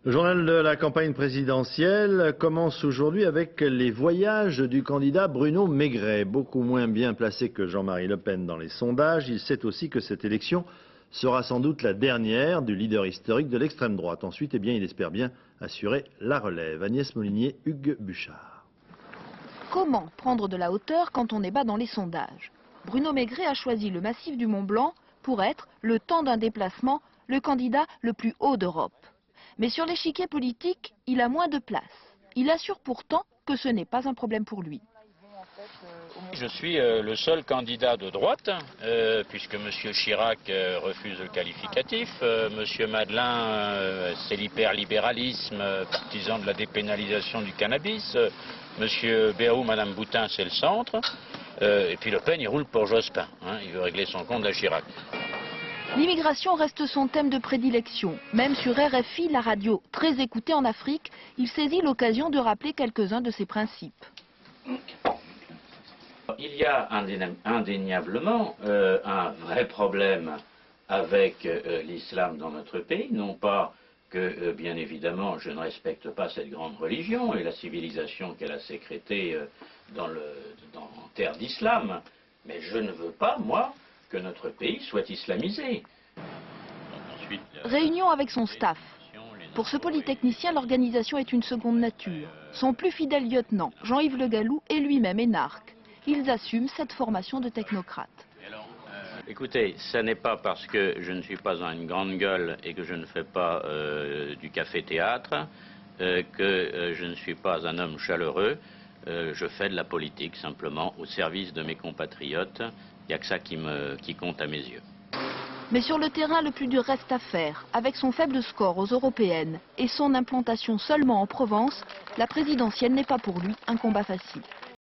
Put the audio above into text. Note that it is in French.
Le journal de la campagne présidentielle commence aujourd'hui avec les voyages du candidat Bruno Maigret. Beaucoup moins bien placé que Jean-Marie Le Pen dans les sondages, il sait aussi que cette élection sera sans doute la dernière du leader historique de l'extrême droite. Ensuite, il espère bien assurer la relève. Agnès Molinier, Hugues Buchard. Comment prendre de la hauteur quand on est bas dans les sondages? Bruno Maigret a choisi le massif du Mont-Blanc pour être, le temps d'un déplacement, le candidat le plus haut d'Europe. Mais sur l'échiquier politique, il a moins de place. Il assure pourtant que ce n'est pas un problème pour lui. Je suis le seul candidat de droite, puisque M. Chirac refuse le qualificatif. M. Madeleine, c'est l'hyperlibéralisme, partisan de la dépénalisation du cannabis. M. Bayrou, Mme Boutin, c'est le centre. Et puis Le Pen, il roule pour Jospin. Il veut régler son compte à Chirac. L'immigration reste son thème de prédilection. Même sur RFI, la radio très écoutée en Afrique, il saisit l'occasion de rappeler quelques-uns de ses principes. Il y a indéniablement un vrai problème avec l'islam dans notre pays. Non pas que, bien évidemment, je ne respecte pas cette grande religion et la civilisation qu'elle a sécrétée en terre d'islam, mais je ne veux pas, moi, que notre pays soit islamisé. Réunion avec son staff. Pour ce polytechnicien, l'organisation est une seconde nature. Son plus fidèle lieutenant, Jean-Yves Le Gallou, est lui-même énarque. Ils assument cette formation de technocrate. Écoutez, ce n'est pas parce que je ne suis pas une grande gueule et que je ne fais pas du café-théâtre que je ne suis pas un homme chaleureux. Je fais de la politique simplement au service de mes compatriotes. Il n'y a que ça qui compte à mes yeux. Mais sur le terrain, le plus dur reste à faire. Avec son faible score aux européennes et son implantation seulement en Provence, la présidentielle n'est pas pour lui un combat facile.